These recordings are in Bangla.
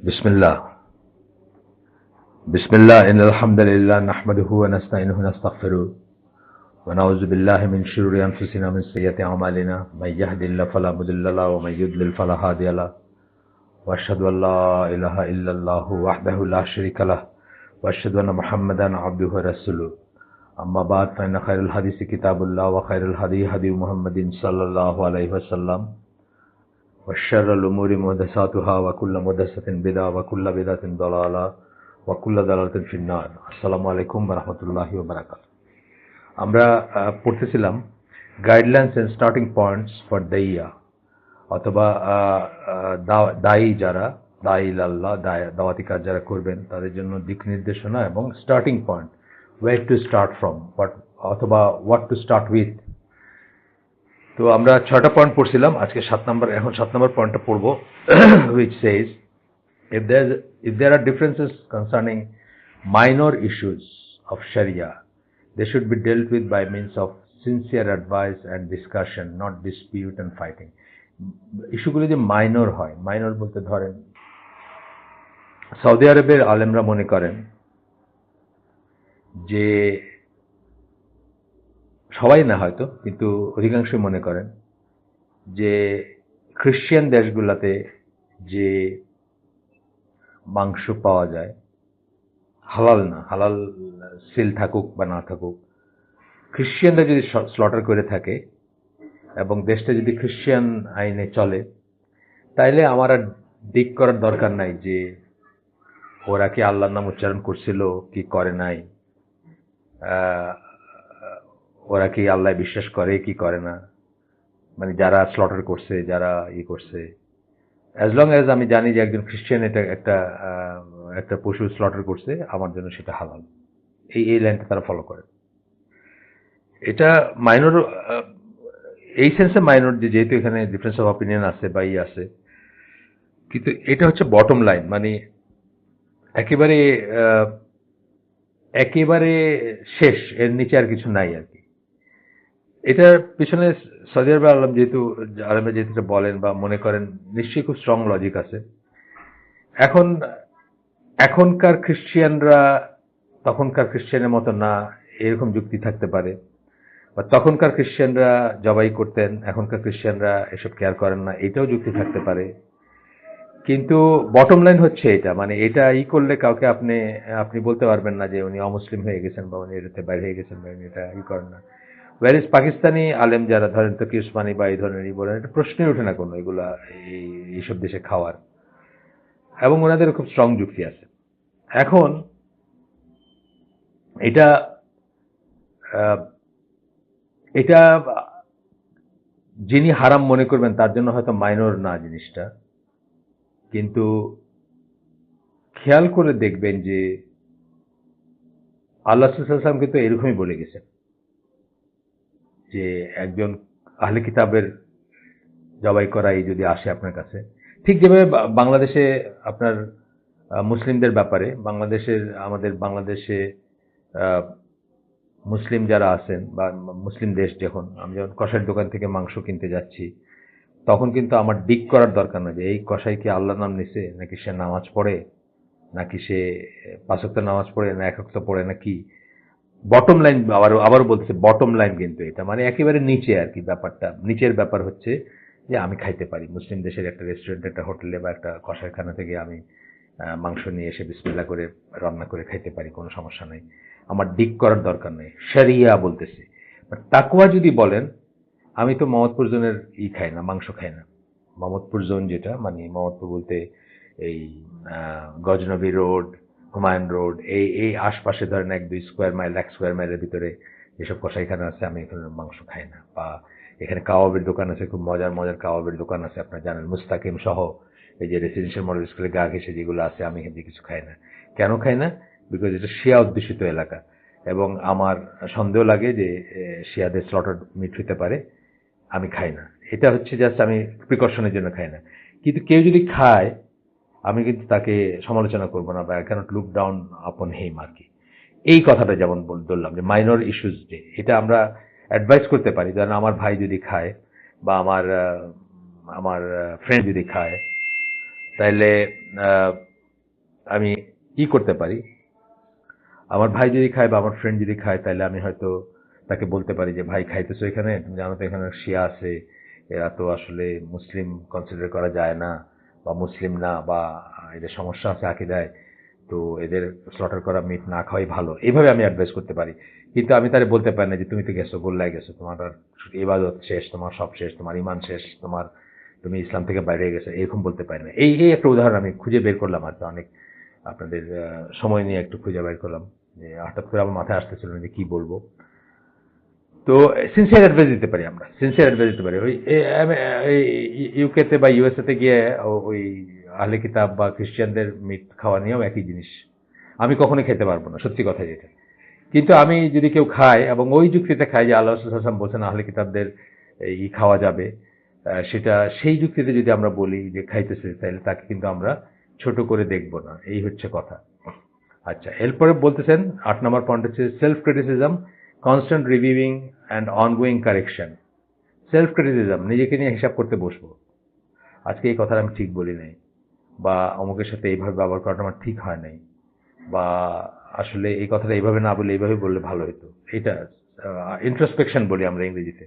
बिस्मिल्लाह बिस्मिल्लाह इन्नल हम्दुलिल्लाह नहमदुहु व नस्तईनुहु व नस्तगफिरुह व नऊज़ु बिल्लाहि मिन शुरूरि अनफुसिना व मिन सय्यिआति अमालिना मय यहदिल्लाहु फला मुदिल्ल लहु व मय युद्लिल फला हादिय लहु व अशहदु अल्ला इलाहा इल्लल्लाहु वहदहु ला शरीका लहु व अशहदु अन्ना मुहम्मदन अब्दुहु व रसूलुहु अम्मा बाद फ़इन्न खैरल हदीसि किताबुल्लाह व खैरल हदी हदी मुहम्मदिन सल्लल्लाहु अलैहि वसल्लम व शर्रल उमूरि मुहदसातुहा व कुल्लु मुहदसातिन बिदअह व कुल्लु बिदअतिन दलाला व कुल्लु दलालातिन फिन्नार। अस्सलामु आलाइकुम व राहमातुल्लाहि व बाराकातुहू। আমরা পড়তেছিলাম guidelines and starting points for দাইয়া অথবা দায়ী যারা দায়ী আল্লাহ দাওয়াতি কাজ যারা করবেন তাদের জন্য দিক নির্দেশনা এবং starting point wire to start from অথবা হোয়াট টু স্টার্ট উইথ। তো আমরা 6টা পয়েন্ট পড়ছিলাম, আজকে 7 নম্বর পয়েন্টটা পড়বো which says if there are differences concerning minor issues of Sharia, they should be dealt with by means of sincere advice and discussion, not dispute and fighting. ইস্যুগুলো যে মাইনর হয়, মাইনর বলতে ধরেন সৌদি আরবের আলেমরা মনে করেন যে, সবাই না হয়তো কিন্তু অধিকাংশই মনে করেন যে খ্রিস্টান দেশগুলোতে যে মাংস পাওয়া যায় হালাল না, হালাল সিল থাকুক বা না থাকুক, খ্রিস্টানরা যদি স্লটার করে থাকে এবং দেশটা যদি খ্রিস্টান আইনে চলে, তাইলে আমার আর দিক করার দরকার নাই যে ওরা কি আল্লাহর নাম উচ্চারণ করছিল কি করে নাই, ওরা কি আল্লাহ বিশ্বাস করে কি করে না, মানে যারা স্লটার করছে যারা করছে, অ্যাজ লং অ্যাজ আমি জানি যে একজন খ্রিস্টান এটা একটা পশু স্লটার করছে, আমার জন্য সেটা হালাল। এই লাইনটা তারা ফলো করে। এটা মাইনর, এই সেন্সে মাইনর যে যেহেতু এখানে ডিফারেন্স অফ অপিনিয়ন আছে বা আছে, কিন্তু এটা হচ্ছে বটম লাইন, মানে একেবারে শেষ, এর নিচে আর কিছু নাই আর কি। এটার পিছনে সৌদি আরবের আলেমরা যেহেতু বলেন বা মনে করেন, নিশ্চয়ই খুব স্ট্রং লজিক আছে। এখনকার খ্রিস্টিয়ানরা তখনকার খ্রিস্টিয়ানের মতো না, এরকম যুক্তি থাকতে পারে, বা তখনকার খ্রিস্টিয়ানরা জবাই করতেন, এখনকার খ্রিস্টিয়ানরা এসব কেয়ার করেন না, এটাও যুক্তি থাকতে পারে। কিন্তু বটম লাইন হচ্ছে এটা, মানে এটা করলে কাউকে আপনি বলতে পারবেন না যে উনি অমুসলিম হয়ে গেছেন বা উনি এটাতে বাইরে হয়ে গেছেন বা উনি এটা করেন না। ওয়ারিস পাকিস্তানি আলেম যারা ধরেন তকি উসমানি বা এই ধরনের বলেন, এটা প্রশ্নই ওঠে না কোনো এগুলা এইসব দেশে খাওয়ার, এবং ওনাদের খুব স্ট্রং যুক্তি আছে। এখন এটা যিনি হারাম মনে করবেন তার জন্য হয়তো মাইনর না জিনিসটা, কিন্তু খেয়াল করে দেখবেন যে আল্লাহ সাল্লাল্লাহু আলাইহি ওয়াসাল্লাম কিন্তু এরকমই বলে গেছেন যে একজন আহলে কিতাবের জবাই করাই যদি আসে আপনার কাছে, ঠিক যেভাবে বাংলাদেশে আপনার মুসলিমদের ব্যাপারে আমাদের বাংলাদেশে মুসলিম যারা আছেন বা মুসলিম দেশ, আমি যখন কসাইয়ের দোকান থেকে মাংস কিনতে যাচ্ছি, তখন কিন্তু আমার ডিক করার দরকার না যে এই কসাই কি আল্লাহর নাম নিছে, নাকি সে নামাজ পড়ে, নাকি সে 5 ওয়াক্ত নামাজ পড়ে না 1 ওয়াক্ত পড়ে, নাকি বটম লাইন। আবার বলতেছে বটম লাইন, কিন্তু এটা মানে একেবারে নিচে আর কি। ব্যাপারটা নিচের ব্যাপার হচ্ছে যে আমি খাইতে পারি মুসলিম দেশের একটা রেস্টুরেন্টে, একটা হোটেলে বা একটা কসাইখানা থেকে আমি মাংস নিয়ে এসে বিসমিল্লাহ করে রান্না করে খাইতে পারি, কোনো সমস্যা নাই, আমার ডিক করার দরকার নেই, শরিয়া বলতেছে। বাট তাকওয়া যদি বলেন, আমি তো মোহাম্মদপুর জোনের খাই না, মাংস খাই না। মোহাম্মদপুর জোন যেটা, মানে মোহাম্মদপুর বলতে এই গজনবী রোড, হুমায়ুন রোড, এই আশপাশে ধরেন 1-2 স্কোয়ার মাইল, 1 স্কোয়ার মাইলের ভিতরে যেসব কসাইখানা আছে, আমি এখানে মাংস খাই না। বা এখানে কাবাবের দোকান আছে, খুব মজার কাবাবের দোকান আছে, আপনারা জানেন, মুস্তাকিম সহ এই যে রেসিডেন্সিয়াল মডেল স্কুলে গা ঘেঁষে যেগুলো আছে, আমি এখান থেকে কিছু খাই না। কেন খাই না? বিকজ এটা শিয়া অধ্যুষিত এলাকা, এবং আমার সন্দেহ লাগে যে শিয়াদের স্লটার মিট হতে পারে, আমি খাই না। এটা হচ্ছে জাস্ট আমি প্রিকশনের জন্য খাই না। কিন্তু কেউ যদি খায়, আমি কিন্তু তাকে সমালোচনা করবো না, বা I cannot look down upon হিম আর কি। এই কথাটা যেমন বললাম যে মাইনর ইস্যুস, যে এটা আমরা অ্যাডভাইস করতে পারি। ধরেন আমার ভাই যদি খায় বা আমার ফ্রেন্ড যদি খায়, তাইলে আমি কি করতে পারি, আমার ভাই যদি খায় বা আমার ফ্রেন্ড যদি খায় তাহলে আমি হয়তো তাকে বলতে পারি যে ভাই খাইতেছো এখানে, তুমি জানো তো এখানে শিয়া আছে, এরা তো আসলে মুসলিম কনসিডার করা যায় না বা মুসলিম না, বা এদের সমস্যা আছে আকীদায়, তো এদের স্লটার করা মিট না খাওয়াই ভালো, এইভাবে আমি অ্যাডভাইস করতে পারি। কিন্তু আমি তারে বলতে পারি না যে তুমি তো গেছো গোল্লায় গেছো, তোমার আর ইবাদত শেষ, তোমার সব শেষ, তোমার ইমান শেষ, তুমি ইসলাম থেকে বাইরে গেছো, এরকম বলতে পারি না। এই একটা উদাহরণ আমি খুঁজে বের করলাম আর কি, অনেক আপনাদের সময় নিয়ে একটু খুঁজে বের করলাম, যে হঠাৎ করে আমার মাথায় আসতেছিল না যে কি বলবো। তো সিনসিয়ার অ্যাডভাইস দিতে পারি, আমরা সিনসিয়ার অ্যাডভাইস দিতে পারি। ওই ইউকেতে বা ইউএসএ তে গিয়ে ওই আহলে কিতাব বা খ্রিস্টানদের মিট খাওয়া নিয়েও একই জিনিস, আমি কখনোই খেতে পারবো না, সত্যি কথা যেটা। কিন্তু আমি যদি কেউ খায় এবং ওই যুক্তিতে খায় যে আল্লাহ রাসূল সাল্লাল্লাহু আলাইহি ওয়াসাল্লাম বলছেন আহলে কিতাবদের খাওয়া যাবে, সেটা সেই যুক্তিতে যদি আমরা বলি যে খাইতেছে, তাহলে তাকে কিন্তু আমরা ছোট করে দেখব না, এই হচ্ছে কথা। আচ্ছা, এরপরে বলতেছেন ৮ নম্বর পয়েন্ট হচ্ছে self criticism, constant reviewing and ongoing correction. Self criticism, নিজেকে নিয়ে হিসাব করতে বসবো, আজকে এই কথাটা আমি ঠিক বলি নাই, বা অমুকের সাথে এইভাবে ব্যবহার করাটা আমার ঠিক হয় নাই, বা আসলে এই কথাটা এইভাবে না বলে এইভাবে বললে ভালো হতো, এটা ইন্ট্রোস্পেকশন বলি আমরা ইংরেজিতে,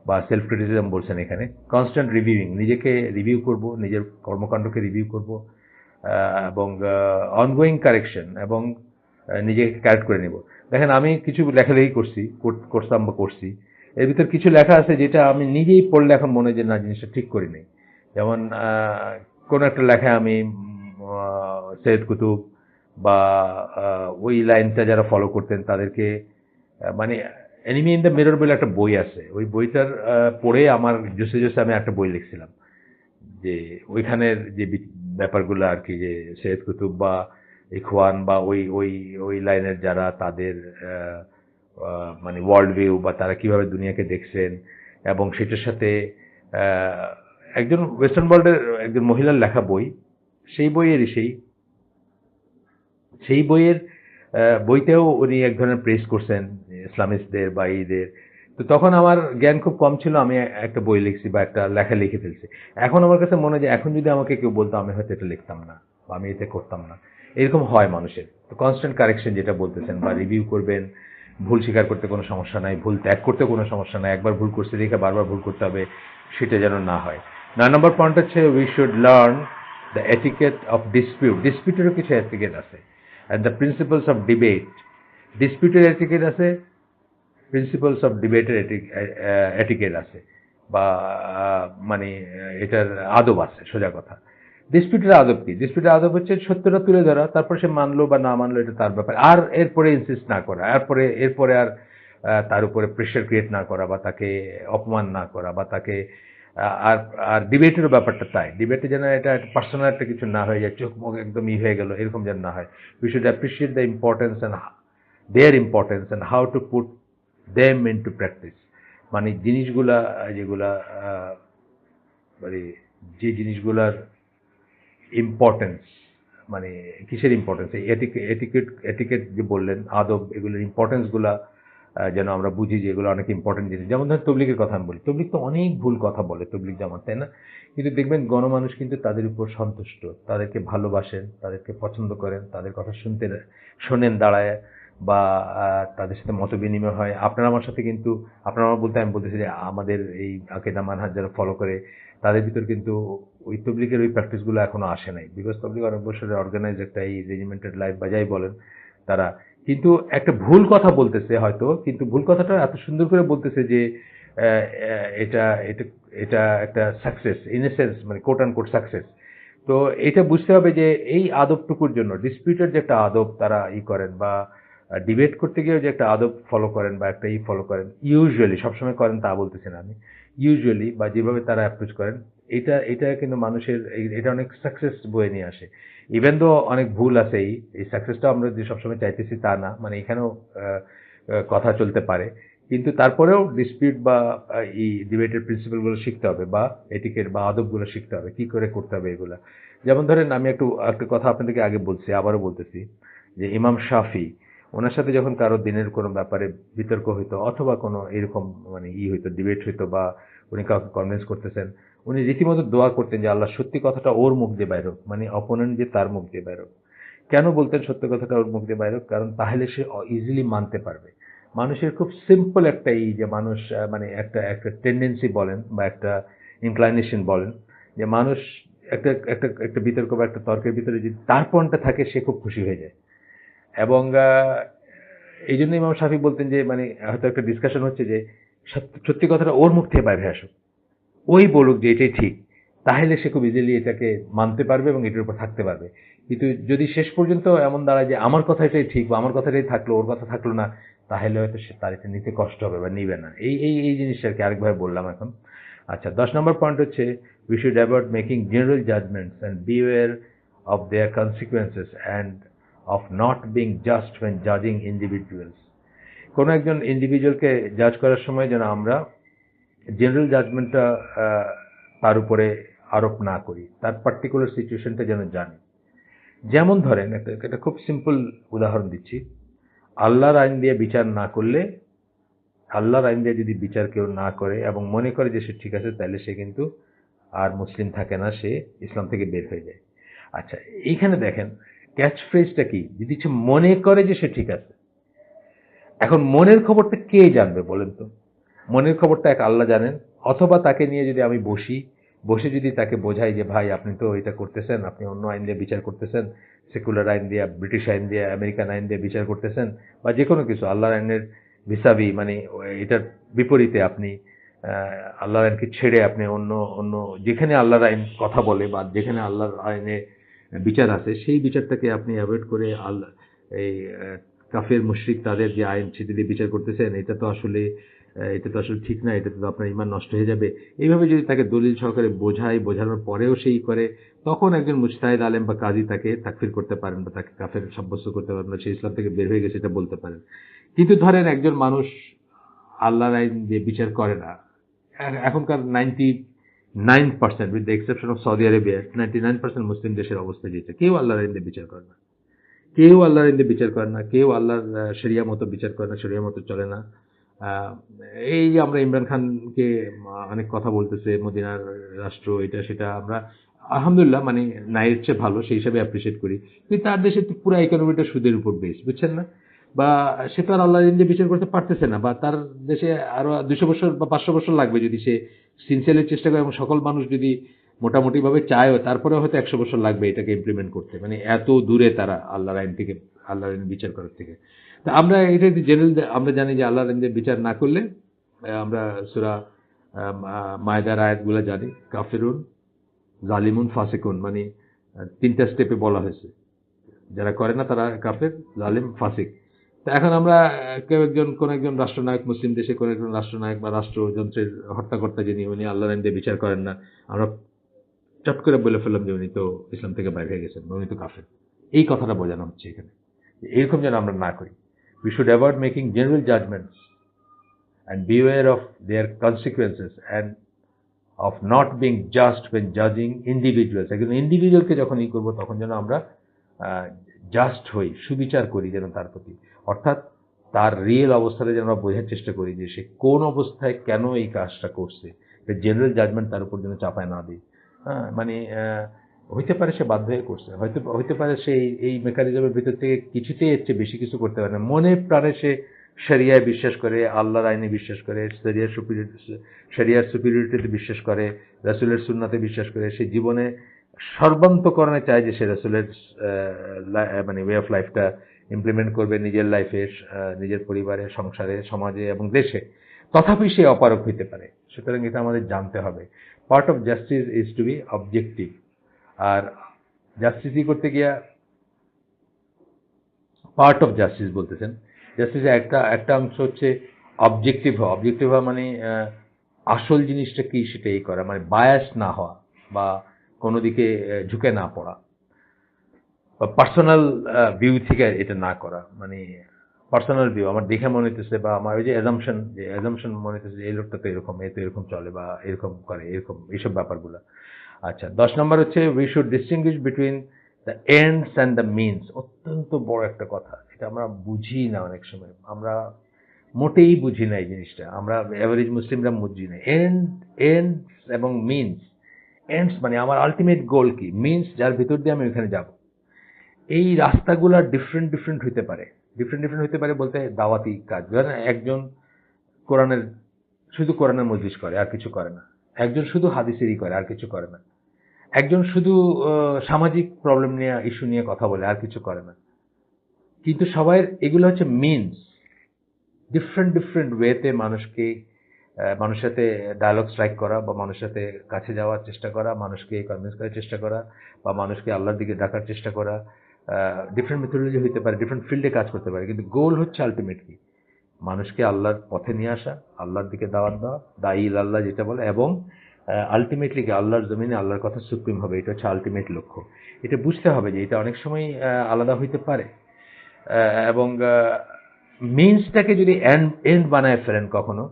বা সেলফ ক্রিটিসিজম বলছেন এখানে। কনস্ট্যান্ট রিভিউইং, নিজেকে রিভিউ করব, নিজের কর্মকাণ্ডকে রিভিউ করব, এবং অনগোয়িং কারেকশন, এবং নিজেকে কারেক্ট করে নেব। দেখেন আমি কিছু লেখালেখি করতাম বা করছি, এর ভিতর কিছু লেখা আছে যেটা আমি নিজেই পড়লে এখন মনে হয় যে না, জিনিসটা ঠিক করি নাই। যেমন কোনো একটা লেখায় আমি সৈয়দ কুতুব বা ওই লাইনটা যারা ফলো করতেন তাদেরকে মানে এনিমি ইন দ্য মিরর বলে একটা বই আছে, ওই বইটার পড়ে আমার জোসে জোসে আমি একটা বই লিখছিলাম, যে ওইখানের যে ব্যাপারগুলো আর কি, যে সৈয়দ কুতুব বা ইখওয়ান বা ওই ওই ওই লাইনের যারা, তাদের মানে ওয়ার্ল্ড ভিউ বা তারা কিভাবে দুনিয়াকে দেখছেন, এবং সেটার সাথে আহ, একজন ওয়েস্টার্ন ওয়ার্ল্ডের একজন মহিলার লেখা বই, সেই বইয়েরই সেই বইয়ের বইতেও উনি এক ধরনের প্রেস করছেন ইসলামিস্টদের বা ঈদের। তো তখন আমার জ্ঞান খুব কম ছিল, আমি একটা বই লিখছি বা একটা লেখা লিখে ফেলছি। এখন আমার কাছে মনে হয় যে এখন যদি আমাকে কেউ বলতো, আমি হয়তো এটা লিখতাম না বা আমি এটা করতাম না। এরকম হয় মানুষের। তো কনস্ট্যান্ট কারেকশন যেটা বলতেছেন, বা রিভিউ করবেন, ভুল স্বীকার করতে কোনো সমস্যা নাই, ভুল ত্যাগ করতে কোনো সমস্যা নাই, একবার ভুল করতে দেখে বারবার ভুল করতে হবে, সেটা যেন না হয়। ৯ নম্বর পয়েন্ট হচ্ছে we should learn the etiquette of dispute. ডিসপিউটেরও কিছু এটিকেট আছে, and the principles of debate. ডিসপিউটের এটিকেট আছে, প্রিন্সিপালস অফ ডিবেটের এটিকেট আছে, বা মানে এটার আদব আছে, সোজা কথা। ডিসপিউটের আদব কি? ডিসপিউটের আদব হচ্ছে সত্যটা তুলে ধরা, তারপর সে মানলো বা না মানলো এটা তার ব্যাপার, আর এরপরে ইনসিস্ট না করা, এরপরে আর তার উপরে প্রেশার ক্রিয়েট না করা, বা তাকে অপমান না করা, বা তাকে আর আর ডিবেটেরও ব্যাপারটা তাই, ডিবেটে যেন এটা পার্সোনাল একটা কিছু না হয়ে যায়, চোখ মুখ একদম হয়ে গেল, এরকম যেন না হয়। We should appreciate the importance and their importance and how to put them into practice. মানে জিনিসগুলা যেগুলা মানে যে জিনিসগুলার ইম্পর্টেন্স, মানে কিসের ইম্পর্টেন্স, এই এটিকেট এটিকেট যে বললেন, আদব, এগুলোর ইম্পর্টেন্স গুলা যেন আমরা বুঝি যে এগুলো অনেক ইম্পর্টেন্ট জিনিস। যেমন ধরেন তবলিগের কথা আমি বলি, তবলিগ তো অনেক ভুল কথা বলে তবলিগ জামাত, তাই না? কিন্তু দেখবেন গণমানুষ কিন্তু তাদের উপর সন্তুষ্ট, তাদেরকে ভালোবাসেন, তাদেরকে পছন্দ করেন, তাদের কথা শোনেন দাঁড়ায়, বা তাদের সাথে মত বিনিময় হয়। আপনার আমার সাথে কিন্তু, আপনার আমার বলতে আমি বলতেছি যে আমাদের এই আকিদা মানহাজ যারা ফলো করে, তাদের ভিতর কিন্তু ওই তবলিগের ওই প্র্যাকটিসগুলো এখনো আসে নাই, বিকজ তবলিগ অনেক বছরের অর্গানাইজ একটা এই রেজিমেন্টেড লাইফ বা যাই বলেন তারা, কিন্তু একটা ভুল কথা বলতেছে হয়তো, কিন্তু ভুল কথাটা এত সুন্দর করে বলতেছে যে আহ, আহ, এটা এটা এটা একটা সাকসেস ইন এ সেন্স, মানে কোট অ্যান্ড কোট সাকসেস। তো এটা বুঝতে হবে যে এই আদবটুকুর জন্য, ডিসপিউটের যে একটা আদব তারা করেন, বা ডিবেট করতে গিয়েও যে একটা আদব ফলো করেন বা একটা ফলো করেন, ইউজুয়ালি সবসময় করেন তা বলতেছি না আমি, ইউজুয়ালি বা যেভাবে তারা অ্যাপ্রোচ করেন, এটা কিন্তু মানুষের এটা অনেক সাকসেস বয়ে নিয়ে আসে। ইভেন দো অনেক ভুল আছে, এই সাকসেসটা আমরা যে সবসময় চাইতেছি তা না, মানে এখানেও কথা চলতে পারে, কিন্তু তারপরেও ডিসপিউট বা এই ডিবেটের প্রিন্সিপালগুলো শিখতে হবে, বা এটিকেট বা আদবগুলো শিখতে হবে, কি করে করতে হবে এগুলা। যেমন ধরেন আমি একটা কথা আপনাদেরকে আগে বলছি, আবারও বলতেছি, যে ইমাম শাফি, ওনার সাথে যখন কারো দিনের কোনো ব্যাপারে বিতর্ক হইতো, অথবা কোনো এরকম মানে হইতো, ডিবেট হইতো, বা উনি কাউকে কনভিন্স করতেছেন, উনি রীতিমতো দোয়া করতেন যে আল্লাহ সত্যি কথাটা ওর মুখ দিয়ে বাইর হোক, মানে অপোনেন্ট যে তার মুখ দিয়ে বাইর হোক। কেন বলতেন সত্য কথাটা ওর মুখ দিয়ে বাইরে হোক? কারণ তাহলে সে ইজিলি মানতে পারবে। মানুষের খুব সিম্পল একটা যে মানুষ মানে একটা একটা টেন্ডেন্সি বলেন বা একটা ইনক্লাইনেশন বলেন যে মানুষ একটা একটা একটা বিতর্ক বা একটা তর্কের ভিতরে যদি তার পয়েন্টটা থাকে সে খুব খুশি হয়ে যায়। এবং এই জন্য ইমাম শাফি বলতেন যে মানে হয়তো একটা ডিসকাশন হচ্ছে যে সত্যি কথাটা ওর মুখ থেকে বাইরে আসুক, ওই বলুক যে এটাই ঠিক, তাহলে সে খুব ইজিলি এটাকে মানতে পারবে এবং এটার উপর থাকতে পারবে। কিন্তু যদি শেষ পর্যন্ত এমন দাঁড়ায় যে আমার কথা এটাই ঠিক বা আমার কথাটাই থাকলো ওর কথা থাকলো না, তাহলে হয়তো সে তার এটা নিতে কষ্ট হবে বা নিবে না। এই জিনিসটা আর কি আরেকভাবে বললাম এখন। আচ্ছা, 10 নম্বর পয়েন্ট হচ্ছে we should avoid making general judgments and beware of their consequences and of not being just when judging individuals. কোনো একজন ইন্ডিভিজুয়ালকে জাজ করার সময় যেন আমরা জেনারেল জাজমেন্টটা তার উপরে আরোপ না করি, তার পার্টিকুলার সিচুয়েশনটা যেন জানি। যেমন ধরেন একটা খুব সিম্পল উদাহরণ দিচ্ছি, আল্লাহর আইন দিয়ে বিচার না করলে, আল্লাহর আইন দিয়ে যদি বিচার কেউ না করে এবং মনে করে যে সে ঠিক আছে, তাহলে সে কিন্তু আর মুসলিম থাকে না, সে ইসলাম থেকে বের হয়ে যায়। আচ্ছা, এইখানে দেখেন ক্যাচ ফ্রেজটা কি, যদি সে মনে করে যে সে ঠিক আছে। এখন মনের খবরটা কে জানবে বলেন তো? মনের খবরটা এক আল্লাহ জানেন, অথবা তাকে নিয়ে যদি আমি বসে যদি তাকে বোঝাই যে ভাই আপনি তো এটা করতেছেন, আপনি অন্য আইন দিয়ে বিচার করতেছেন, সেকুলার আইন দিয়ে, ব্রিটিশ আইন দিয়ে, আমেরিকান আইন দিয়ে বিচার করতেছেন, বা যে কোনো কিছু আল্লাহর আইনের ভিসাভি মানে এটার বিপরীতে আপনি আল্লাহর আইনকে ছেড়ে আপনি অন্য অন্য যেখানে আল্লাহর আইন কথা বলে বা যেখানে আল্লাহর আইনে বিচার আছে সেই বিচারটাকে আপনি অ্যাভয়েড করে আল্লাহ এই কাফের মুশরিক তাদের যে আইন সেটা দিয়ে বিচার করতেছেন, এটা তো আসলে ঠিক না, এটাতে তো আপনার ঈমান নষ্ট হয়ে যাবে। এইভাবে যদি তাকে দলিল সহকারে বোঝানোর পরেও সেই করে, তখন একজন মুজতাহিদ আলেম বা কাজী তাকে তাকফির করতে পারেন বা তাকে কাফের সাব্যস্ত করতে পারেন বা সে ইসলাম থেকে বের হয়ে গেছে এটা বলতে পারেন। কিন্তু ধরেন একজন মানুষ আল্লাহর আইন দিয়ে বিচার করে না। এখনকার 99% with the exception of Saudi Arabia 99% মুসলিম দেশের অবস্থা যেটা, কেউ আল্লাহর আইন দিয়ে বিচার করে না। কেউ আল্লাহর আইন দিয়ে বিচার করে না, কেউ আল্লাহর শরিয়া মতো বিচার করে না, শরিয়া মতো চলে না। আহ, এই যে আমরা ইমরান খানকে অনেক কথা বলতেছে, মদিনার রাষ্ট্র এটা সেটা, আমরা আলহামদুলিল্লাহ মানে নাইয়ের চেয়ে ভালো সেই হিসাবে অ্যাপ্রিসিয়েট করি। কিন্তু তার দেশে তো পুরো ইকোনমিটা সুদের উপর বেস, বুঝছেন না? বা সে তো আর আল্লাহর আইন দিয়ে বিচার করতে পারতেছে না, বা তার দেশে আরো 200 বছর বা 500 বছর লাগবে যদি সে সিনসিয়ারলি চেষ্টা করে এবং সকল মানুষ যদি মোটামুটিভাবে চায়ও, তারপরে হয়তো 100 বছর লাগবে এটাকে ইমপ্লিমেন্ট করতে। মানে এত দূরে তারা আল্লাহর আইন থেকে, আল্লাহর আইন বিচার করার থেকে। তা আমরা এটা জেনারেল আমরা জানি যে আল্লাহর আইন দিয়ে বিচার না করলে আমরা সূরা মায়দার আয়াতগুলো জানি, কাফিরুন, জালিমুন, ফাসিকুন, মানে 3টা স্টেপে বলা হয়েছে। যারা করে না তারা কাফের, জালিম, ফাসিক। তো এখন আমরা কোন একজন রাষ্ট্রনায়ক, মুসলিম দেশে কোন একজন রাষ্ট্রনায়ক বা রাষ্ট্রযন্ত্রের হর্তাকর্তা যিনি, উনি আল্লাহর আইন দিয়ে বিচার করেন না, আমরা চট করে বলে ফেললাম যে উনি তো ইসলাম থেকে বাইরে হয়ে গেছেন, উনি তো কাফের। এই কথাটা বোঝানো হচ্ছে এখানে। এরকম যেন আমরা না করি। We should avoid making general judgments and beware of their consequences and of not being just when judging individuals. একজন ইন্ডিভিজুয়ালকে যখন করবো তখন যেন আমরা জাস্ট হই, সুবিচার করি যেন তার প্রতি। অর্থাৎ তার রিয়েল অবস্থাটা যেন আমরা বোঝার চেষ্টা করি যে সে কোন অবস্থায় কেন এই কাজটা করছে। জেনারেল জাজমেন্ট তার উপর যেন চাপায় না দিই। হ্যাঁ, মানে হইতে পারে সে বাধ্য হয়ে করছে, হইতে পারে সে এই মেকানিজমের ভিতর থেকে কিছুতেই এর চেয়ে বেশি কিছু করতে পারে না। মনে প্রাণে সে শরিয়ায় বিশ্বাস করে, আল্লাহর আইনে বিশ্বাস করে, শরিয়ার সুপিরিয়রিটিতে বিশ্বাস করে, রাসূলের সুন্নাতে বিশ্বাস করে, সে জীবনে সর্বান্তকরণে চায় যে সে রাসূলের মানে ওয়ে অফ লাইফটা ইমপ্লিমেন্ট করবে নিজের লাইফে, নিজের পরিবারে, সংসারে, সমাজে এবং দেশে। তথাপি সে অপারগ হইতে পারে। সুতরাং এটা আমাদের জানতে হবে। Part of justice is to be objective. আর জাস্টিসই করতে গিয়া পার্ট অফ জাস্টিস বলতেছেন, জাস্টিসের একটা অংশ হচ্ছে অবজেক্টিভ হওয়া। অবজেক্টিভ হওয়া মানে আসল জিনিসটা কি সেটাই করা, মানে বায়াস না হওয়া বা কোনো দিকে ঝুঁকে না পড়া, বা পার্সোনাল ভিউ থেকে এটা না করা। মানে পার্সোনাল ভিউ আমার দেখে মনে হইতেছে, বা আমার ওই যে অ্যাজাম্পশন মনে হইতেছে যে এই লোকটা তো এরকম, এ তো এরকম চলে বা এরকম করে, এরকম এইসব ব্যাপারগুলো। আচ্ছা, 10 নম্বর হচ্ছে we should distinguish between the ends and the means. অত্যন্ত বড় একটা কথা, এটা আমরা বুঝি না অনেক সময়, আমরা মোটেই বুঝি না এই জিনিসটা, আমরা এভারেজ মুসলিমরা বুঝি না। এন্ডস এবং মিনস। এন্ডস মানে আমার আলটিমেট গোল কি, মিনস যার ভিতর দিয়ে আমি ওইখানে যাব। এই রাস্তাগুলো ডিফারেন্ট হইতে পারে। ডিফারেন্ট হইতে পারে বলতে দাওয়াতি কাজ। ধরেন একজন কোরআনের শুধু কোরআনের মজলিস করে আর কিছু করে না। একজন শুধু হাদিসেরই করে আর কিছু করে না। একজন শুধু সামাজিক প্রবলেম নিয়ে ইস্যু নিয়ে কথা বলে আর কিছু করে না। কিন্তু সবাই এগুলো হচ্ছে মিনস। ডিফারেন্ট ওয়েতে মানুষের সাথে ডায়ালগ স্ট্রাইক করা বা মানুষের সাথে কাছে যাওয়ার চেষ্টা করা, মানুষকে কনভিন্স করার চেষ্টা করা বা মানুষকে আল্লাহর দিকে ডাকার চেষ্টা করা। ডিফারেন্ট মেথোডোলজি হইতে পারে, ডিফারেন্ট ফিল্ডে কাজ করতে পারে, কিন্তু গোল হচ্ছে আলটিমেটলি মানুষকে আল্লাহর পথে নিয়ে আসা, আল্লাহর দিকে দাওয়াত দেওয়া, দাঈল আল্লাহ যেটা বলে, এবং আলটিমেটলি কি আল্লাহর জমিনে আল্লাহর কথা সুপ্রিম হবে, এটা হচ্ছে আলটিমেট লক্ষ্য। এটা বুঝতে হবে যে এটা অনেক সময় আলাদা হইতে পারে, এবং মিনসটাকে যদি এন্ড বানায় ফেলেন কখনো,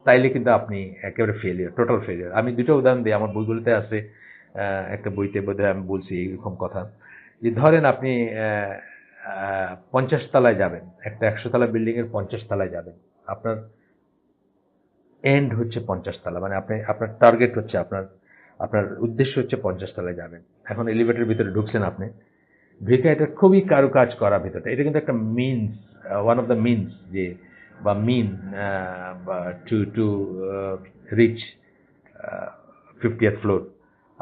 তাইলে কিন্তু আপনি একেবারে ফেলিয়ার, টোটাল ফেলিয়ার। আমি দুটো উদাহরণ দিই, আমার বইগুলোতে আছে। একটা বইতে বোধহয় আমি বলছি এরকম কথা, যে ধরেন আপনি 50 তলায় যাবেন, একটা 100 তলা বিল্ডিং এর 50 তলায় যাবেন, আপনার এন্ড হচ্ছে 50 তলা, মানে আপনার টার্গেট হচ্ছে, আপনার উদ্দেশ্য হচ্ছে 50 তলায় যাবেন। এখন এলিভেটরের ভিতরে ঢুকছেন আপনি, ঢুকে এটা খুবই কারুকাজ করা ভেতরটা, এটা কিন্তু একটা means, one of the means, যে বা mean to reach 50th floor.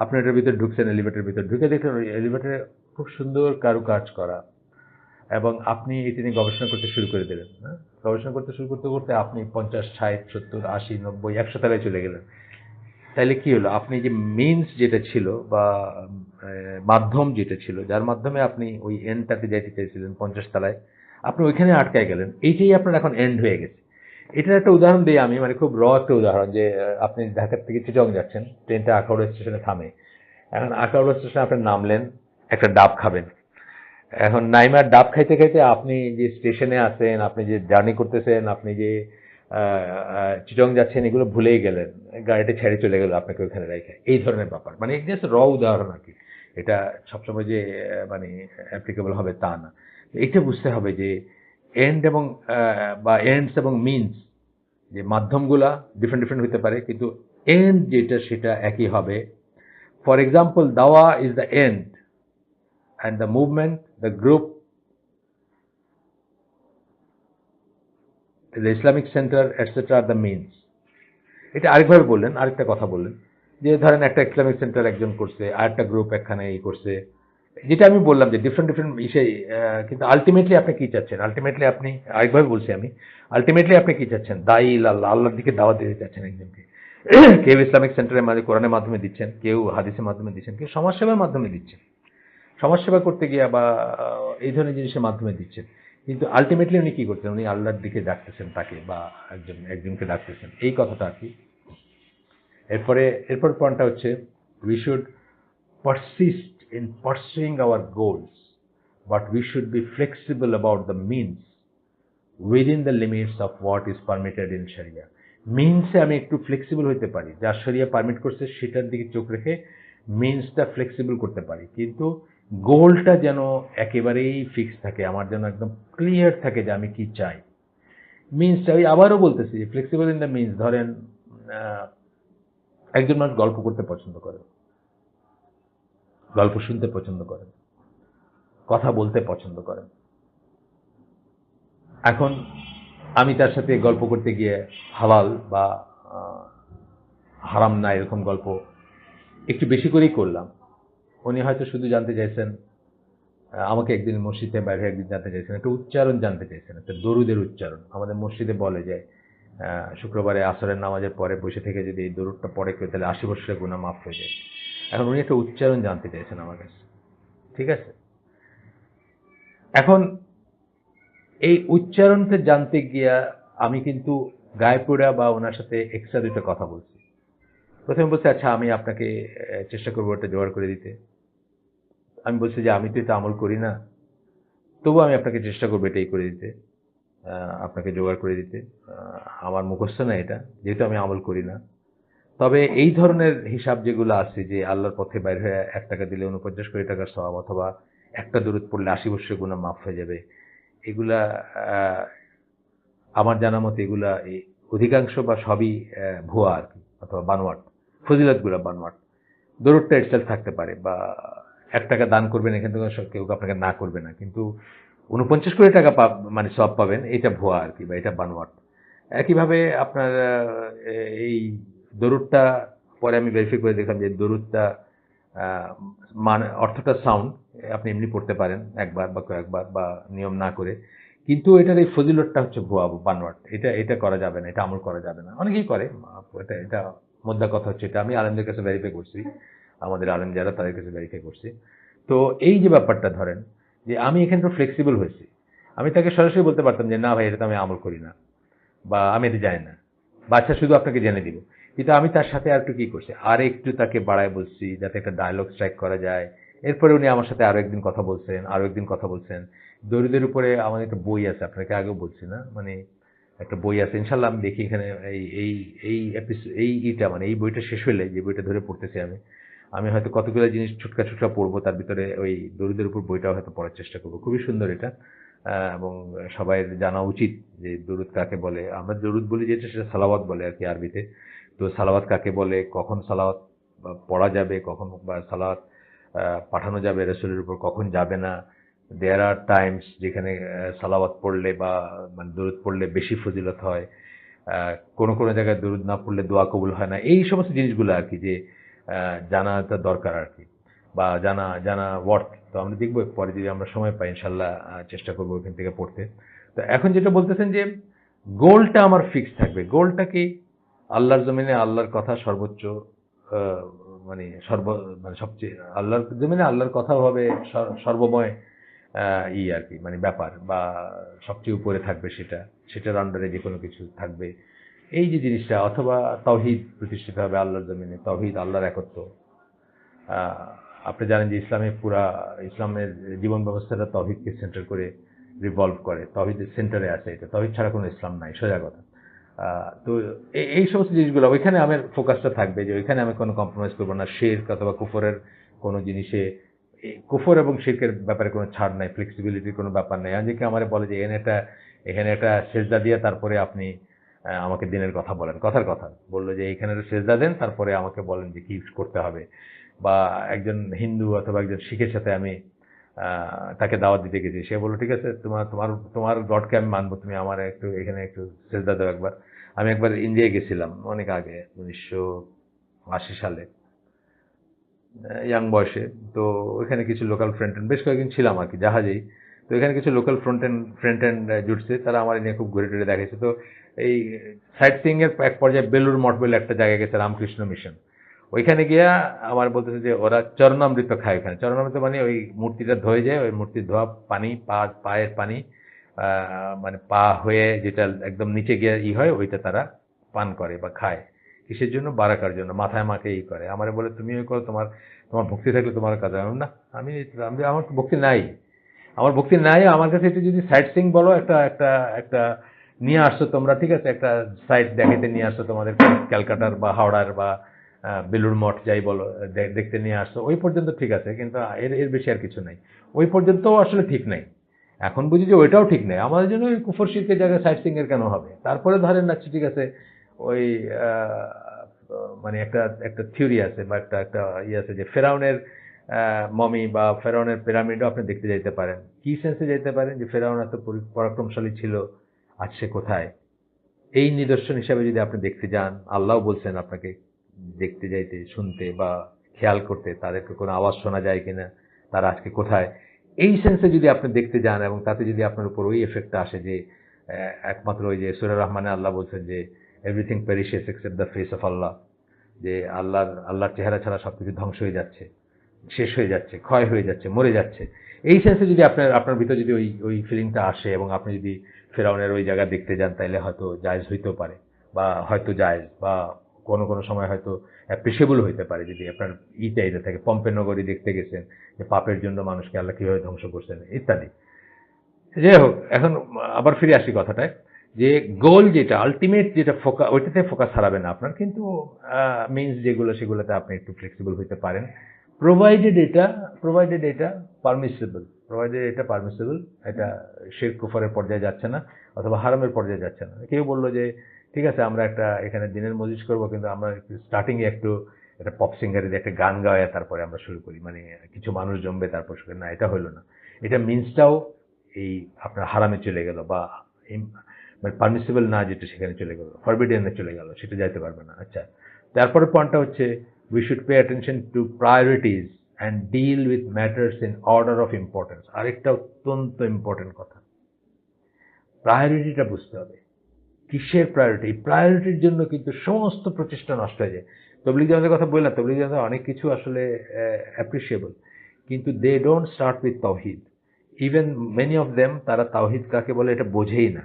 আপনি এটার ভিতরে ঢুকছেন, এলিভেটরের ভিতরে ঢুকে দেখলেন এলিভেটরে খুব সুন্দর কারুকাজ করা, এবং আপনি এটা নিয়ে গবেষণা করতে শুরু করে দিলেন। গবেষণা করতে শুরু করতে আপনি 50, 60, 70, 80, 90, 100 তলায় চলে গেলেন। তাইলে কি হলো, আপনি যে মিনস যেটা ছিল বা মাধ্যম যেটা ছিল, যার মাধ্যমে আপনি ওই এন্ডটাতে যাইতে চাইছিলেন 50 তলায়, আপনি ওইখানে আটকায় গেলেন। এইটাই আপনার এখন এন্ড হয়ে গেছে। এটার একটা উদাহরণ দিই আমি, মানে খুব একটা উদাহরণ, যে আপনি ঢাকার থেকে চিটং যাচ্ছেন, ট্রেনটা আখাউড়া স্টেশনে থামে। এখন আখাউড়া স্টেশনে আপনি নামলেন, একটা ডাব খাবেন। এখন নাইমার ডাব খাইতে খাইতে আপনি যে স্টেশনে আছেন, আপনি যে জার্নি করতেছেন, আপনি যে চিটং যাচ্ছেন, এগুলো ভুলেই গেলেন, গাড়িটা ছেড়ে চলে গেল আপনাকে ওইখানে রেখে। এই ধরনের ব্যাপার, মানে জাস্ট উদাহরণ আর কি। এটা সবসময় যে মানে অ্যাপ্লিকেবল হবে তা না। এটা বুঝতে হবে যে এন্ড এবং বা এন্ডস এবং মিনস, যে মাধ্যমগুলা ডিফারেন্ট হতে পারে, কিন্তু এন্ড যেটা সেটা একই হবে। ফর এক্সাম্পল, দাওয়া is the end and the movement, the group, the Islamic Center, etc. are the means. এটা আরেকভাবে বললেন, আরেকটা কথা বললেন, যে ধরেন একটা ইসলামিক সেন্টার একজন করছে, আরেকটা গ্রুপ একখানে এই করছে, যেটা আমি বললাম যে ডিফারেন্ট ইসে, কিন্তু আলটিমেটলি আপনি কি চাচ্ছেন? আলটিমেটলি আপনি, আরেকভাবে বলছি আমি, আলটিমেটলি আপনি কি চাচ্ছেন? দাঈল আল্লাহ, আল্লাহর দিকে দাওয়াত দিতে চাচ্ছেন একজনকে। কেউ ইসলামিক সেন্টারের মাঝে কোরআনের মাধ্যমে দিচ্ছেন, কেউ হাদিসের মাধ্যমে দিচ্ছেন, কেউ সমাজসেবার মাধ্যমে দিচ্ছেন, সমাজসেবা করতে গিয়া বা এই ধরনের জিনিসের মাধ্যমে দিচ্ছেন। কিন্তু আলটিমেটলি উনি কি করছেন? উনি আল্লাহর দিকে ডাকতেছেন তাকে, বা একজনকে ডাকতেছেন, এই কথাটা আর কি। এরপর পয়েন্টটা হচ্ছে, we should persist in pursuing our goals, but we should be flexible about the means within the limits of what is permitted in Sharia. মিনসে আমি একটু ফ্লেক্সিবল হইতে পারি, যা শরিয়া পারমিট করছে সেটার দিকে চোখ রেখে মিনসটা ফ্লেক্সিবল করতে পারি, কিন্তু গোলটা যেন একেবারেই ফিক্স থাকে, আমার যেন একদম ক্লিয়ার থাকে যে আমি কি চাই। মিনসটা, ওই আবারও বলতেছি, ফ্লেক্সিবল ইন দ্য মিনস। ধরেন একজন মানুষ গল্প করতে পছন্দ করে, গল্প শুনতে পছন্দ করেন, কথা বলতে পছন্দ করেন। এখন আমি তার সাথে গল্প করতে গিয়ে হালাল বা হারাম না এরকম গল্প একটু বেশি করেই করলাম। উনি হয়তো শুধু জানতে চাইছেন, আমাকে একদিন মসজিদে বাইরে একদিন জানতে চাইছেন, একটা উচ্চারণ জানতে চাইছেন, একটা দরুদের উচ্চারণ। আমাদের মসজিদে বলে যায় শুক্রবারে আসরের নামাজের পরে বসে থেকে যদি এই দরুদটা পড়ে কেউ, তাহলে 80 বছরের গুনাহ মাফ হয়ে যায়। এখন উনি একটা উচ্চারণ জানতে চাইছেন আমার কাছে, ঠিক আছে? এখন এই উচ্চারণটা জানতে গিয়া আমি কিন্তু গায়ে পড়া বা ওনার সাথে এক্সট্রা দুটো কথা বলছি। প্রথমে বলছি, আচ্ছা আমি আপনাকে চেষ্টা করবো এটা জোগাড় করে দিতে। আমি বলছি যে আমি তো এটা আমল করি না, তবু আমি আপনাকে চেষ্টা করবো এটাই করে দিতে, আপনাকে জোগাড় করে দিতে। আমার মুখস্থ না এটা, যেহেতু আমি আমল করি না। তবে এই ধরনের হিসাব যেগুলো আছে, যে আল্লাহর পথে বাইর হয়ে 1 টাকা দিলে 49 কোটি টাকার সওয়াব, অথবা একটা দরুদ পড়লে 80 বছরের গুনাহ মাফ হয়ে যাবে, এগুলা আমার জানা মতে এগুলা অধিকাংশ বা সবই ভুয়া আর কি, অথবা বানোয়াট। ফজিলতগুলা বানোয়াট। দরুদটা ইটসেলফ থাকতে পারে বা 1 টাকা দান করবেন, এখান থেকে কেউ আপনাকে না করবে না, কিন্তু 49 কোটি টাকা মানে সব পাবেন, এটা ভুয়া আর কি, বা এটা বানোয়াট। একইভাবে আপনার এই দরুদটা পরে আমি ভেরিফাই করে দেখলাম যে দরুদটা মানে অর্থটা সাউন্ড, আপনি এমনি পড়তে পারেন একবার বা কয়েকবার বা নিয়ম না করে, কিন্তু এটার এই ফজিলতটা হচ্ছে ভুয়া, বানোয়াট। এটা এটা করা যাবে না, এটা আমল করা যাবে না। অনেকেই করে, এটা এটা মোদ্দা কথা হচ্ছে এটা। আমি আলেমদের কাছে ভেরিফাই করছি, আমাদের আলেম যারা তাদের কাছে ভেরিফাই করছি। তো এই যে ব্যাপারটা ধরেন যে আমি এখানে তো ফ্লেক্সিবল হয়েছি, আমি তাকে সরাসরি বলতে পারতাম যে না ভাই এটা তো আমি আমল করি না, বা আমি এটা জানি না, বাচ্চা শুধু আপনাকে জেনে দিব। কিন্তু আমি তার সাথে আর একটু কি করছি, আর একটু তাকে বাড়ায় বলছি যাতে একটা ডায়লগ স্ট্রাইক করা যায়। এরপরে উনি আমার সাথে আরো একদিন কথা বলছেন, আরো একদিন কথা বলছেন। দরিদ্রের উপরে আমাদের একটা বই আছে, আপনাকে আগেও বলছি না, মানে একটা বই আছে, ইনশাল্লাহ আমি দেখি এখানে এই এই এই এই ইটা মানে এই বইটা শেষ হলে, যে বইটা ধরে পড়তেছি আমি, আমি হয়তো কতগুলো জিনিস ছুটকা ছুটকা পড়বো, তার ভিতরে ওই দরিদ্রের উপর বইটাও হয়তো পড়ার চেষ্টা করবো। খুবই সুন্দর এটা। এবং সবাই জানা উচিত যে দরুদ কাকে বলে। আমরা দরুদ বলি যেটা, সেটা সালাওয়াত বলে আর কি আরবিতে। তো সালাওয়াত কাকে বলে, কখন সালাওয়াত পড়া যাবে, কখন বা সালাওয়াত পাঠানো যাবে রাসূলের উপর, কখন যাবে না। দেয়ার আর টাইমস যেখানে সালাওয়াত পড়লে বা মানে দরুদ পড়লে বেশি ফজিলত হয়, কোনো কোনো জায়গায় দরুদ না পড়লে দোয়া কবুল হয় না। এই সমস্ত জিনিসগুলো আর কি, যে জানাটা দরকার আর কি, বা জানা জানা ওয়ার্থ। তো আমরা দেখবো পরে যদি আমরা সময় পাই ইনশাল্লাহ, চেষ্টা করবো ওইখান থেকে পড়তে। তো এখন যেটা বলতেছেন যে গোলটা আমার ফিক্স থাকবে, গোলটা কি? আল্লাহর জমিনে আল্লাহর কথা সর্বোচ্চ, আহ, মানে মানে সবচেয়ে আল্লাহর জমিনে আল্লাহর কথা হবে সর্বময় আর কি, মানে ব্যাপার, বা সবচেয়ে উপরে থাকবে সেটা, সেটার আন্ডারে যে কোনো কিছু থাকবে, এই যে জিনিসটা। অথবা তাওহীদ প্রতিষ্ঠিত হবে আল্লাহর জমিনে, তাওহীদ, আল্লাহর একত্ব। আহ, আপনি জানেন যে ইসলামের জীবন ব্যবস্থাটা তাওহীদকে সেন্টার করে রিভলভ করে, তাওহীদের সেন্টারে আছে এটা, তাওহীদ ছাড়া কোনো ইসলাম নাই, সোজা কথা। তো এই সমস্ত জিনিসগুলো ওইখানে আমার ফোকাসটা থাকবে, যে ওইখানে আমি কোনো কম্প্রোমাইজ করবো না। শিরক অথবা কুফরের কোনো জিনিসে, কুফর এবং শিরকের ব্যাপারে কোনো ছাড় নাই, ফ্লেক্সিবিলিটির কোনো ব্যাপার নাই। আজকে আমার বলে যে এখানে একটা সেজদা দিয়ে তারপরে আপনি আমাকে দিনের কথা বলেন, কথার কথা বললো যে এখানে একটা সেজদা দেন, তারপরে আমাকে বলেন যে কি করতে হবে। বা একজন হিন্দু অথবা একজন শিখের সাথে আমি তাকে দাওয়াত দিতে গেছি, সে বললো ঠিক আছে, তোমার তোমার তোমার গডকে আমি মানবো, তুমি আমার একটু এখানে একটু সেজদা দাও একবার। আমি একবার ইন্ডিয়ায় গেছিলাম অনেক আগে, 1980 সালে, ইয়াং বয়সে। তো ওইখানে কিছু লোকাল ফ্রেন্ড বেশ কয়েকদিন ছিলাম আর কি জাহাজেই। তো এখানে কিছু লোকাল ফ্রেন্ড জুটছে, তারা আমার নিয়ে খুব ঘুরে টুরে দেখাইছে। তো এই সাইট সিইং এর এক পর্যায়ে বেলুর মঠ বলে একটা জায়গায় গেছে, রামকৃষ্ণ মিশন। ওইখানে গিয়া আমার বলতেছে যে ওরা চরণামৃত খায় ওখানে। চরণামৃত মানে ওই মূর্তিটা ধয়ে যায়, ওই মূর্তির ধোয়া পানি, পায়ের পানি, মানে পা হয়ে যেটা একদম নিচে গিয়ে হয়, ওইটা তারা পান করে বা খায়। কিসের জন্য? বারাকার জন্য, মাথায় মাকে করে। আমারে বলে তুমি ওই করো, তোমার তোমার ভক্তি থাকলে তোমার কাজ। না, আমি আমার তো ভক্তি নাই, আমার ভক্তি নাই। আমার কাছে একটু যদি সাইট সিং বলো, একটা একটা একটা নিয়ে আসছো তোমরা, ঠিক আছে, একটা সাইট দেখাইতে নিয়ে আসছো তোমাদের ক্যালকাটার বা হাওড়ার বা বেলুর মঠ যাই বলো, দেখতে নিয়ে আসছো, ওই পর্যন্ত ঠিক আছে, কিন্তু এর এর বেশি আর কিছু নাই। ওই পর্যন্ত আসলে ঠিক নাই। এখন বুঝি যে ওইটাও ঠিক নেই আমাদের জন্য। ওই কুফর শিরকের জায়গায় সাইট সিং এর কেন হবে? তারপরে ধরেন না, ঠিক আছে, ওই মানে একটা একটা থিওরি আছে বা একটা একটা আছে যে ফেরাউনের মমি বা ফেরাউনের পিরামিডও আপনি দেখতে যাইতে পারেন। কি সেন্সে যাইতে পারেন? যে ফেরাউন এত পরাক্রমশালী ছিল, আজ সে কোথায়? এই নিদর্শন হিসাবে যদি আপনি দেখতে যান, আল্লাহ বলছেন আপনাকে দেখতে যাইতে, শুনতে বা খেয়াল করতে, তাদেরকে কোনো আওয়াজ শোনা যায় কিনা, তারা আজকে কোথায়, এই সেন্সে যদি আপনি দেখতে যান, এবং তাতে যদি আপনার উপর ওই এফেক্টটা আসে যে একমাত্র ওই যে সূরা রহমানে আল্লাহ বলছেন যে everything perishes except the face of Allah, যে আল্লাহর চেহারা ছাড়া সবকিছু ধ্বংস হয়ে যাচ্ছে, শেষ হয়ে যাচ্ছে, ক্ষয় হয়ে যাচ্ছে, মরে যাচ্ছে। এই সেন্সে যদি আপনার ভিতর যদি ওই ওই ফিলিংটা আসে, এবং আপনি যদি ফেরাউনের ওই জায়গা দেখতে যান, তাইলে হয়তো জায়েজ হইতেও পারে, বা হয়তো জায়েজ, বা কোনো কোনো সময় হয়তো অ্যাপ্রিসিয়েবল হইতে পারে, যদি আপনার চাইতে থাকে। পম্পের নগরী দেখতে গেছেন, যে পাপের জন্য মানুষকে আল্লাহ কিভাবে ধ্বংস করছেন ইত্যাদি। যাই হোক, এখন আবার ফিরে আসি কথাটায়, যে গোল যেটা আলটিমেট, যেটা ফোকাস, ওইটাতে ফোকাস হারাবেন না আপনার, কিন্তু মিনস যেগুলো, সেগুলোতে আপনি একটু ফ্লেক্সিবল হইতে পারেন, প্রোভাইডেড এটা পারমিসিবল, প্রোভাইডেড এটা পারমিসিবল, এটা শিরক কুফরের পর্যায়ে যাচ্ছে না, অথবা হারামের পর্যায়ে যাচ্ছে না। কেউ বললো যে ঠিক আছে, আমরা একটা এখানে দিনের মজলিস করবো, কিন্তু আমরা একটু স্টার্টিং এ একটু একটা পপ সিঙ্গারে দিয়ে একটা গান গাওয়া তারপরে আমরা শুরু করি, মানে কিছু মানুষ জমবে তারপর শুরু, না এটা হলো না। এটা মিন্সটাও এই আপনার হারামে চলে গেল, বা মানে পারমিসিবল না যেটা সেখানে চলে গেল, ফরবিডেনে চলে গেল, সেটা যাইতে পারবে না। আচ্ছা, তারপরে পয়েন্টটা হচ্ছে we should pay attention to priorities and deal with matters in order of importance. আরেকটা অত্যন্ত ইম্পর্টেন্ট কথা, প্রায়োরিটিটা বুঝতে হবে। কিসের প্রায়োরিটি? প্রায়োরিটির জন্য কিন্তু সমস্ত প্রচেষ্টা নষ্ট হয়ে যায়। তবলিগ জামাতের কথা বললাম, তবলিগ জামাতের অনেক কিছু আসলে অ্যাপ্রিসিয়েবল, কিন্তু দে ডোন্ট স্টার্ট উইথ তাওহিদ। ইভেন মেনি অফ দেম, তারা তাওহিদ কাকে বলে এটা বোঝেই না।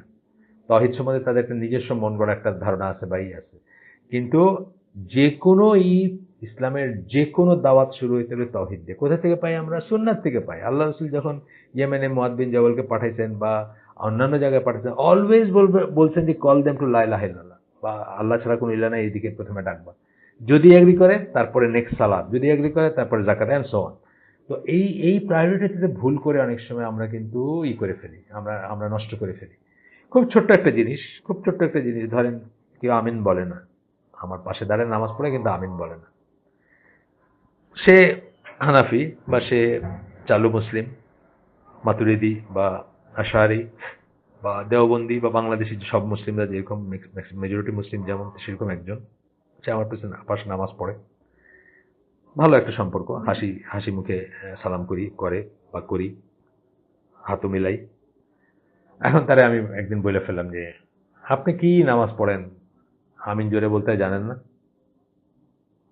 তাওহিদ সম্বন্ধে তাদের একটা নিজস্ব মন গড়া একটা ধারণা আছে বা আছে। কিন্তু যে কোনো ইসলামের যে কোনো দাওয়াত শুরু হইতে হবে তাওহিদ দিয়ে। কোথা থেকে পাই আমরা? সুন্নাত থেকে পাই। আল্লাহ রসুল যখন ইয়েমেনে মুআদ বিন জাবালকে পাঠাইছেন বা অন্যান্য জায়গায় পাঠাইছেন, অলওয়েজ বলছেন যে কল দেম টু লা ইলাহা ইল্লাল্লাহ, বা আল্লাহ ছাড়া কোনো ইলাহ নাই, এইদিকে প্রথমে ডাকবা। যদি এগ্রি করে তারপরে নেক্সট সালাত, যদি এগ্রি করে তারপরে জাকাত, এন্ড সো অন। তো এই প্রায়োরিটিতে ভুল করে অনেক সময় আমরা কিন্তু করে ফেলি, আমরা নষ্ট করে ফেলি। খুব ছোট্ট একটা জিনিস, খুব ছোট্ট একটা জিনিস, ধরেন কেউ আমিন বলে না, আমার পাশে দাঁড়ায় নামাজ পড়ে কিন্তু আমিন বলে না। সে হানাফি বা সে চালু মুসলিম, মাতুরিদি বা আশারি বা দেওবন্দি বা বাংলাদেশের সব মুসলিমরা যেরকম মেজরিটি মুসলিম যেমন, সেরকম একজন, সে আমার পাশে নামাজ পড়ে, ভালো একটা সম্পর্ক, হাসি হাসি মুখে সালাম করে বা করি, হাতও মিলাই। এখন তারে আমি একদিন বলে ফেললাম যে আপনি কি নামাজ পড়েন, আমিন জোরে বলতে জানেন না?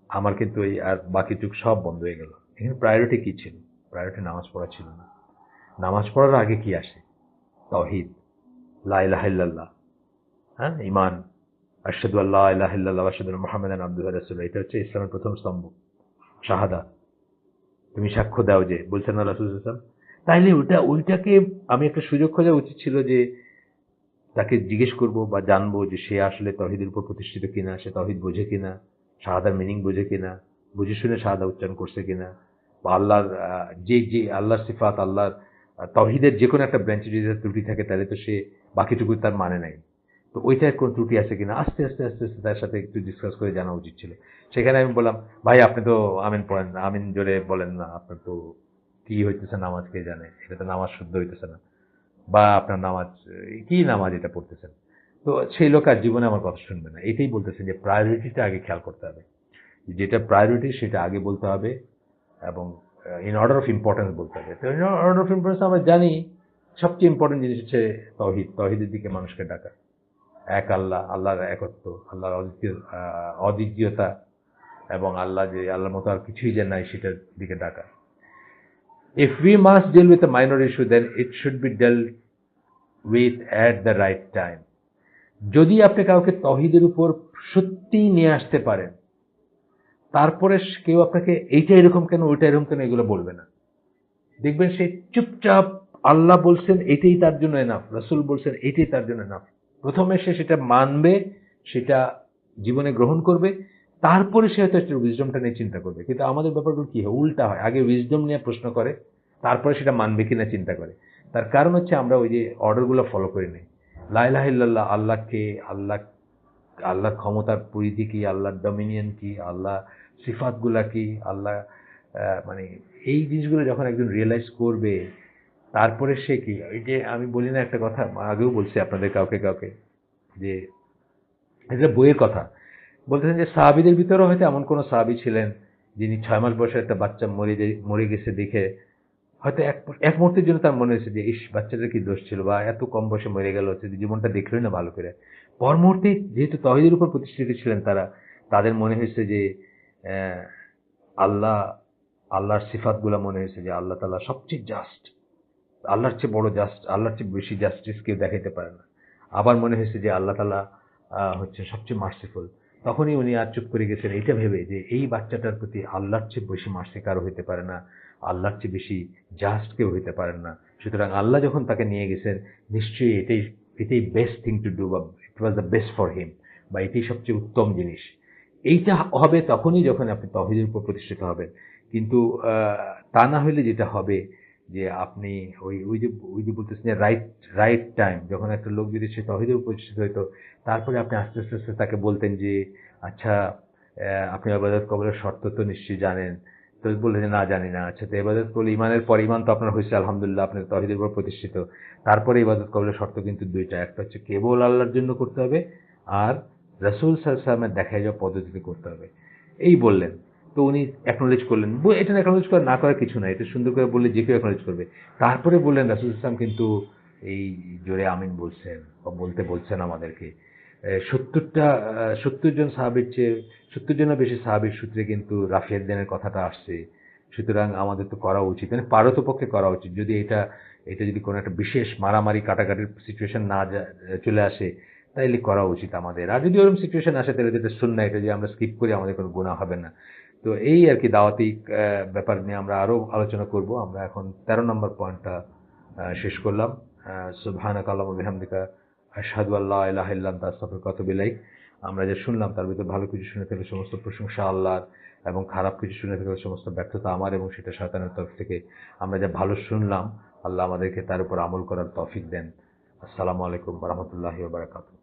আমার কিন্তু এই আর বাকি যুগ সব বন্ধ হয়ে গেল। এখানে প্রায়োরিটি কি ছিল? প্রায়োরিটি নামাজ পড়া ছিল না। নামাজ পড়ার আগে কি আসে? তাওহীদ, লা ইলাহা ইল্লাল্লাহ, হ্যাঁ, ঈমান, আশহাদু আল্লা ইলাহা ইল্লাল্লাহ ওয়া আশহাদু আন্না মুহাম্মাদান আবদুহু ওয়া রাসূলুহু। এটা হচ্ছে ইসলামের প্রথম স্তম্ভ, শাহাদাত। তুমি সাক্ষ্য দাও যে, বলছেন না রাসূল সাল্লাল্লাহু আলাইহি ওয়াসাল্লাম। তাইলে ওইটাকে আমি একটা সুযোগ খোঁজা উচিত ছিল যে তাকে জিজ্ঞেস করব বা জানবো যে সে আসলে তাওহীদের উপর প্রতিষ্ঠিত কিনা, সে তাওহীদ বোঝে কিনা, শাহাদার মিনিং বোঝে কিনা, বুঝে শুনে শাহাদা উচ্চারণ করছে কিনা, বা আল্লাহর যে আল্লাহর সিফাত, আল্লাহর তাওহীদের যে কোনো একটা ব্রাঞ্চে যদি ত্রুটি থাকে তাহলে তো সে বাকিটুকু তার মানে নাই। তো ওইটার কোন ত্রুটি আছে কিনা আস্তে আস্তে আস্তে আস্তে তার সাথে একটু ডিসকাস করে জানা উচিত ছিল। সেখানে আমি বললাম, ভাই আপনি তো আমিন পড়েন না, আমিন জোরে বলেন না, আপনার তো কি হইতেছে নামাজ কে জানে, এটা তো নামাজ শুদ্ধ হইতেছে না, বা আপনার নামাজ কি নামাজ এটা পড়তেছেন। তো সেই লোক আর জীবনে আমার কথা শুনবে না। এটাই বলতেছেন যে প্রায়োরিটিটা আগে খেয়াল করতে হবে, যেটা প্রায়োরিটি সেটা আগে বলতে হবে, এবং ইন অর্ডার অফ ইম্পর্টেন্স বলতে হবে। তো ইন অর্ডার অফ ইম্পর্টেন্স আমরা জানি সবচেয়ে ইম্পর্টেন্ট জিনিস হচ্ছে তাওহীদ, তাওহীদের দিকে মানুষকে ডাকা, এক আল্লাহ, আল্লাহর একত্ব, আল্লাহর অদ্বিতীয়তা, এবং আল্লাহ যে আল্লাহর মতো আর কিছুই যে নাই সেটার দিকে ডাকা। If we must deal with a minor issue, then it should be dealt with at the right time. যদি আপনি কাউকে তাওহীদের উপর সত্যি নিয়ে আসতে পারেন, তারপরে কেউ আপনাকে এইটা এরকম কেন, ওইটা এরকম কেন এগুলো বলবে না। দেখবেন সে চুপচাপ, আল্লাহ বলছেন এটাই তার জন্য এনাফ, রাসূল বলছেন এটাই তার জন্য এনাফ। প্রথমে সে সেটা মানবে, সেটা জীবনে গ্রহণ করবে, তারপরে সে হয়তো একটু উইজডমটা নিয়ে চিন্তা করবে। কিন্তু আমাদের ব্যাপারগুলো কি হয়? উল্টা হয়, আগে উইজডম নিয়ে প্রশ্ন করে, তারপরে সেটা মানবে কিনা চিন্তা করে। তার কারণ হচ্ছে আমরা ওই যে অর্ডারগুলো ফলো করি নাই। লা ইলাহা ইল্লাল্লাহ, আল্লাহকে, আল্লাহর ক্ষমতার পরিধি কি, আল্লাহর ডমিনিয়ন কি, আল্লাহ সিফাতগুলা কি, আল্লাহ মানে এই জিনিসগুলো যখন একজন রিয়েলাইজ করবে, তারপরে সে কি, ওই যে আমি বলি না একটা কথা, আগেও বলছি আপনাদের কাউকে কাউকে, যে এটা বইয়ের কথা বলতেছেন যে সাহাবীদের ভিতরেও হয়তো এমন কোন সাহাবী ছিলেন যিনি 6 মাস বয়সে একটা বাচ্চা মরে গেছে দেখে হয়তো এক মুহূর্তের জন্য তার মনে হয়েছে যে ইস, বাচ্চাটার কি দোষ ছিল, বা এত কম বয়সে মরে গেল, হচ্ছে জীবনটা দেখলোই না ভালো করে। পর মুহূর্তে যেহেতু তাওহীদের উপর প্রতিষ্ঠিত ছিলেন তারা, তাদের মনে হয়েছে যে আহ, আল্লাহ, আল্লাহর সিফাতগুলো মনে হয়েছে যে আল্লাহ তাআলা সবচেয়ে জাস্ট, আল্লাহর চেয়ে বড় জাস্ট, আল্লাহর চেয়ে বেশি জাস্টিস কেউ দেখাইতে পারে না। আবার মনে হয়েছে যে আল্লাহ তাআলা হচ্ছে সবচেয়ে মার্সিফুল। তখনই উনি আর চুপ করে গেছেন এইটা ভেবে যে এই বাচ্চাটার প্রতি আল্লাহর চেয়ে বেশি মার্সি কারো হইতে পারে না, আল্লাহর চেয়ে বেশি জাস্ট কেউ হইতে পারেন না। সুতরাং আল্লাহ যখন তাকে নিয়ে গেছেন, নিশ্চয়ই এটাই এটাই বেস্ট থিং টু ডু, বা it was the best for him, বা এটাই সবচেয়ে উত্তম জিনিস। এইটা হবে তখনই যখন আপনি তাওহীদের উপর প্রতিষ্ঠিত হবেন। কিন্তু তা না হইলে যেটা হবে যে আপনি ওই যে বলতেছেন যে রাইট টাইম, যখন একটা লোক যদি সে তাওহীদের উপর প্রতিষ্ঠিত হইতো, তারপরে আপনি আস্তে আস্তে আস্তে তাকে বলতেন যে আচ্ছা, আপনি ইবাদত কবুলের শর্ত তো নিশ্চয়ই জানেন। তো বললেন যে, "না, জানি না।" আচ্ছা, তো ইবাদত কবুল ইমানের পর ঈমান তো আপনার হইছে আলহামদুলিল্লাহ, আপনি তাওহীদের উপর প্রতিষ্ঠিত। তারপরে ইবাদত কবুলের শর্ত কিন্তু ২ টা। একটা হচ্ছে কেবল আল্লাহর জন্য করতে হবে, আর রাসূল সাল্লাল্লাহু আলাইহি ওয়াসাল্লামের দেখায় যাওয়া পদ্ধতিতে করতে হবে। এই বললেন। তো উনি অ্যাকনলেজ করলেন। এটা অ্যাকনলেজ করা না করার কিছু নাই। এটা সুন্দর করে বললে যে কেউ অ্যাকনলেজ করবে। তারপরে বললেন রাসূল সাল্লাল্লাহু আলাইহি ওয়াসাল্লাম কিন্তু এই জোরে আমিন বলছেন বা বলতে বলছেন আমাদেরকে। ৭০ জন সাহাবীর চেয়ে ৭০ জনের বেশি সাহাবীর সূত্রে কিন্তু রাফিয়াত দেনের কথাটা আসছে। সুতরাং আমাদের তো করা উচিত। মানে পারতপক্ষে করা উচিত। যদি এটা যদি কোনো একটা বিশেষ মারামারি কাটাকাটির সিচুয়েশন না চলে আসে, তাইলে করা উচিত আমাদের। আর যদি ওরকম সিচুয়েশন আসে তাহলে যেটা সুন্নাহ, এটা যদি আমরা স্কিপ করি আমাদের কোনো গুনাহ হবে না। তো এই আরকি দাওয়াতি ব্যাপার নিয়ে আমরা আরো আলোচনা করব। আমরা এখন ১৩ নম্বর পয়েন্টটা শেষ করলাম। সুবহানাকা আল্লাহুম্মা ওয়া বিহামদিকা আশহাদু আল্লা ইলাহা ইল্লা আনতা আস্তাগফিরুকা ওয়া আতুবু ইলাইক। আমরা যা শুনলাম তার ভিতরে ভালো কিছু শুনে থাকলে সমস্ত প্রশংসা আল্লাহর, এবং খারাপ কিছু শুনে থাকলে সমস্ত ব্যর্থতা আমার, এবং সেটা শয়তানের তরফ থেকে। আমরা যা ভালো শুনলাম, আল্লাহ আমাদেরকে তার উপর আমল করার তৌফিক দেন। আসসালামু আলাইকুম ওয়া রাহমাতুল্লাহি ওয়া বারাকাতুহু।